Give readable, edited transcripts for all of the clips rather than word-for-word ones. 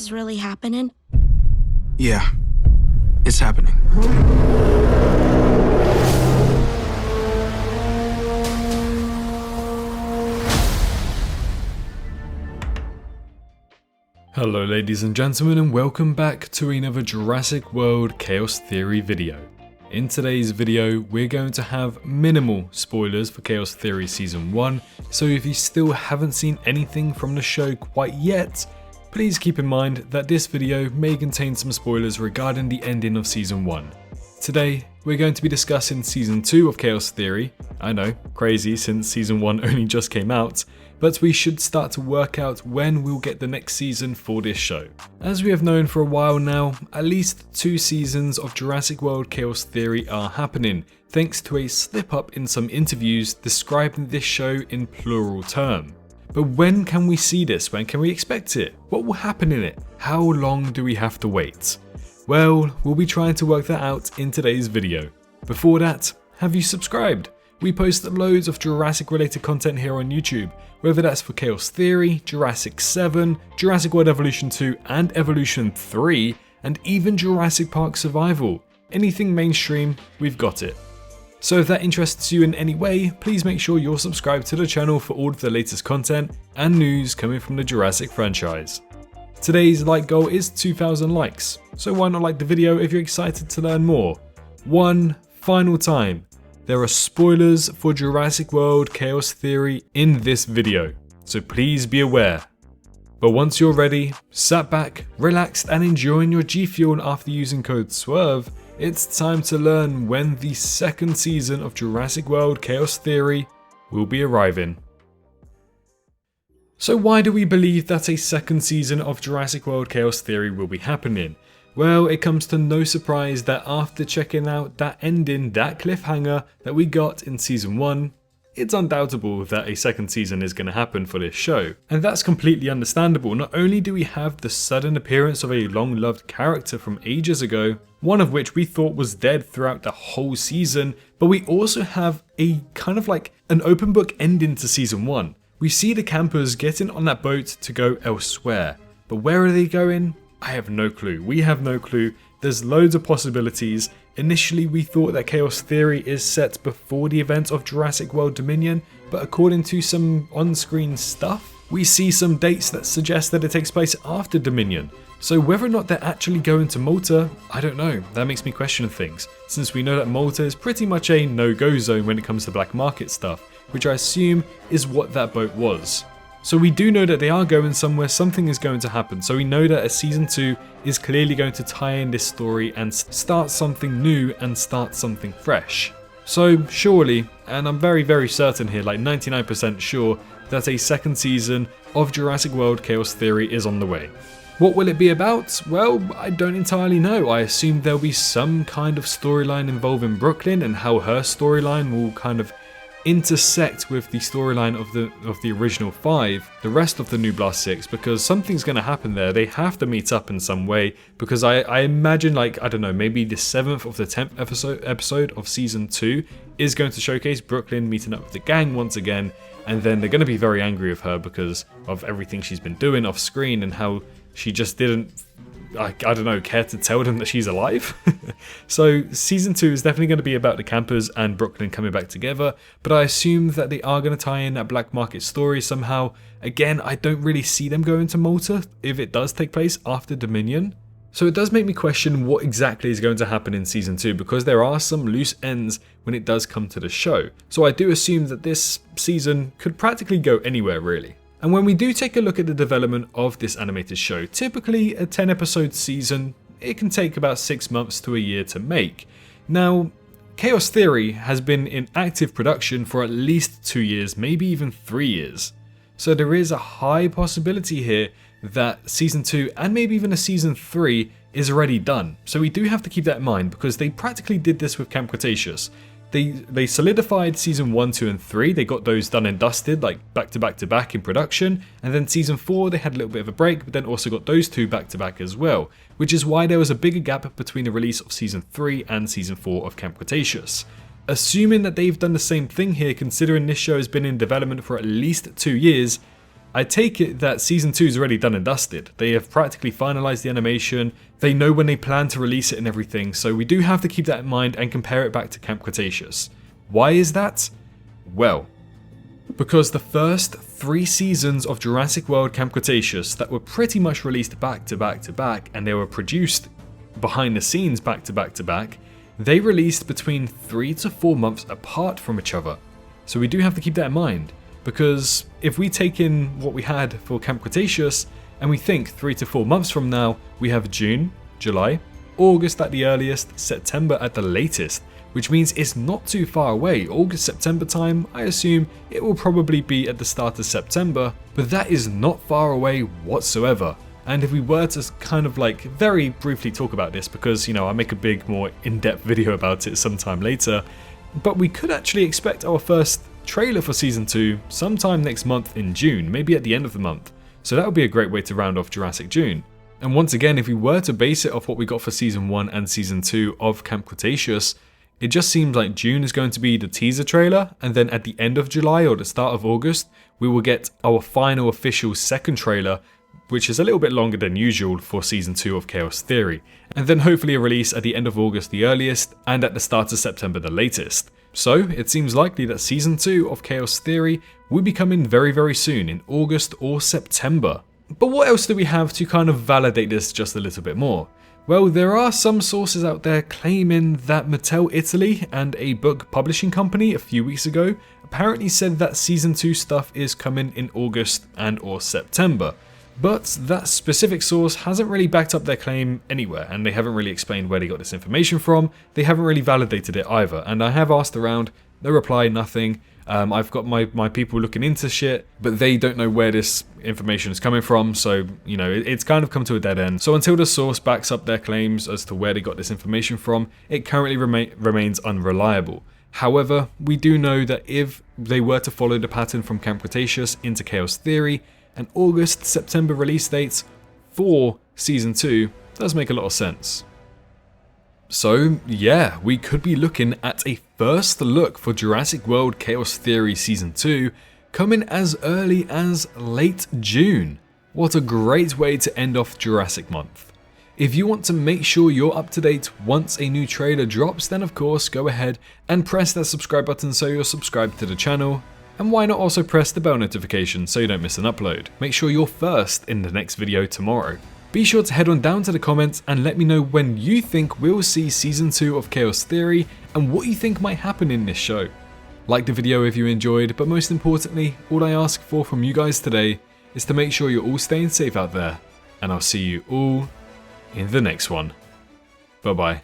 is really happening? Yeah, it's happening. Hello ladies and gentlemen, and welcome back to another Jurassic World Chaos Theory video. In today's video, we're going to have minimal spoilers for Chaos Theory Season 1, so if you still haven't seen anything from the show quite yet, please keep in mind that this video may contain some spoilers regarding the ending of Season 1. Today, we're going to be discussing Season 2 of Chaos Theory. I know, crazy since Season 1 only just came out, but we should start to work out when we'll get the next season for this show. As we have known for a while now, at least 2 seasons of Jurassic World Chaos Theory are happening, thanks to a slip up in some interviews describing this show in plural term. But when can we see this? When can we expect it? What will happen in it? How long do we have to wait? Well, we'll be trying to work that out in today's video. Before that, have you subscribed? We post loads of Jurassic related content here on YouTube, whether that's for Chaos Theory, Jurassic 7, Jurassic World Evolution 2 and Evolution 3, and even Jurassic Park Survival. Anything mainstream, we've got it. So if that interests you in any way, please make sure you're subscribed to the channel for all of the latest content and news coming from the Jurassic franchise. Today's like goal is 2,000 likes, so why not like the video if you're excited to learn more. One final time. There are spoilers for Jurassic World Chaos Theory in this video, so please be aware. But once you're ready, sat back, relaxed and enjoying your G Fuel after using code SWERVE, it's time to learn when the second season of Jurassic World Chaos Theory will be arriving. So why do we believe that a second season of Jurassic World Chaos Theory will be happening? Well, it comes to no surprise that after checking out that ending, that cliffhanger that we got in Season 1, it's undoubtable that a second season is going to happen for this show. And that's completely understandable. Not only do we have the sudden appearance of a long-loved character from ages ago, one of which we thought was dead throughout the whole season, but we also have a kind of like an open book ending to Season 1. We see the campers getting on that boat to go elsewhere, but where are they going? I have no clue. We have no clue. There's loads of possibilities. Initially, we thought that Chaos Theory is set before the events of Jurassic World Dominion, but according to some on-screen stuff, we see some dates that suggest that it takes place after Dominion. So whether or not they're actually going to Malta, I don't know. That makes me question things, since we know that Malta is pretty much a no-go zone when it comes to black market stuff, which I assume is what that boat was. So we do know that they are going somewhere, something is going to happen, so we know that a Season 2 is clearly going to tie in this story and start something new and start something fresh. So surely, and I'm very certain here, like 99% sure, that a second season of Jurassic World Chaos Theory is on the way. What will it be about? Well, I don't entirely know. I assume there'll be some kind of storyline involving Brooklyn and how her storyline will kind of intersect with the storyline of the original 5, the rest of the New Blast 6, because something's going to happen there. They have to meet up in some way, because I imagine, like, I don't know, maybe the 7th of the 10th episode of Season 2 is going to showcase Brooklyn meeting up with the gang once again, and then they're going to be very angry with her because of everything she's been doing off screen and how she just didn't, I don't know, care to tell them that she's alive. So Season 2 is definitely going to be about the campers and Brooklyn coming back together, but I assume that they are going to tie in that black market story somehow. Again, I don't really see them going to Malta if it does take place after Dominion. So it does make me question what exactly is going to happen in Season 2, because there are some loose ends when it does come to the show. So I do assume that this season could practically go anywhere really. And when we do take a look at the development of this animated show, typically a 10 episode season, it can take about 6 months to a year to make. Now, Chaos Theory has been in active production for at least 2 years, maybe even 3 years. So there is a high possibility here that Season 2 and maybe even a Season 3 is already done. So we do have to keep that in mind, because they practically did this with Camp Cretaceous. They solidified Season 1, 2 and 3, they got those done and dusted, like back to back in production, and then Season 4 they had a little bit of a break, but then also got those 2 back to back as well, which is why there was a bigger gap between the release of Season 3 and Season 4 of Camp Cretaceous. Assuming that they've done the same thing here, considering this show has been in development for at least 2 years, I take it that Season 2 is already done and dusted. They have practically finalized the animation, they know when they plan to release it and everything, so we do have to keep that in mind and compare it back to Camp Cretaceous. Why is that? Well, because the first 3 seasons of Jurassic World Camp Cretaceous that were pretty much released back to back to back, and they were produced behind the scenes back to back to back, they released between 3 to 4 months apart from each other. So we do have to keep that in mind, because if we take in what we had for Camp Cretaceous, and we think 3 to 4 months from now, we have June, July, August at the earliest, September at the latest, which means it's not too far away. August, September time, I assume it will probably be at the start of September, but that is not far away whatsoever. And if we were to kind of like very briefly talk about this, because you know, I make a big, more in-depth video about it sometime later, but we could actually expect our first trailer for Season 2 sometime next month in June, maybe at the end of the month. So that would be a great way to round off Jurassic June. And once again, if we were to base it off what we got for Season 1 and Season 2 of Camp Cretaceous, it just seems like June is going to be the teaser trailer, and then at the end of July or the start of August, we will get our final official second trailer, which is a little bit longer than usual for Season 2 of Chaos Theory, and then hopefully a release at the end of August the earliest, and at the start of September the latest. So it seems likely that Season 2 of Chaos Theory will be coming very soon, in August or September. But what else do we have to kind of validate this just a little bit more? Well, there are some sources out there claiming that Mattel Italy and a book publishing company a few weeks ago apparently said that Season 2 stuff is coming in August and or September. But that specific source hasn't really backed up their claim anywhere, and they haven't really explained where they got this information from. They haven't really validated it either, and I have asked around, no reply, nothing. I've got my people looking into shit, but they don't know where this information is coming from, so, you know, it's kind of come to a dead end. So until the source backs up their claims as to where they got this information from, it currently remains unreliable. However, we do know that if they were to follow the pattern from Camp Cretaceous into Chaos Theory, an August-September release date for Season 2 does make a lot of sense. So yeah, we could be looking at a first look for Jurassic World Chaos Theory Season 2 coming as early as late June. What a great way to end off Jurassic Month. If you want to make sure you're up to date once a new trailer drops, then of course go ahead and press that subscribe button so you're subscribed to the channel. And why not also press the bell notification so you don't miss an upload. Make sure you're first in the next video tomorrow. Be sure to head on down to the comments and let me know when you think we'll see Season 2 of Chaos Theory and what you think might happen in this show. Like the video if you enjoyed, but most importantly, all I ask for from you guys today is to make sure you're all staying safe out there, and I'll see you all in the next one. Bye bye.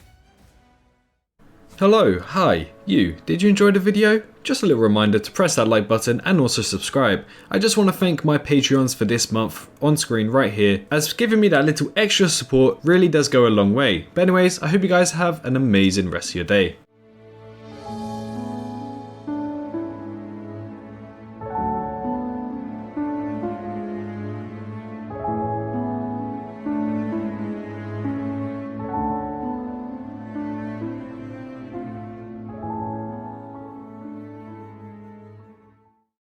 Hello, hi, you. Did you enjoy the video? Just a little reminder to press that like button and also subscribe. I just want to thank my Patreons for this month on screen right here, as giving me that little extra support really does go a long way. But anyways, I hope you guys have an amazing rest of your day.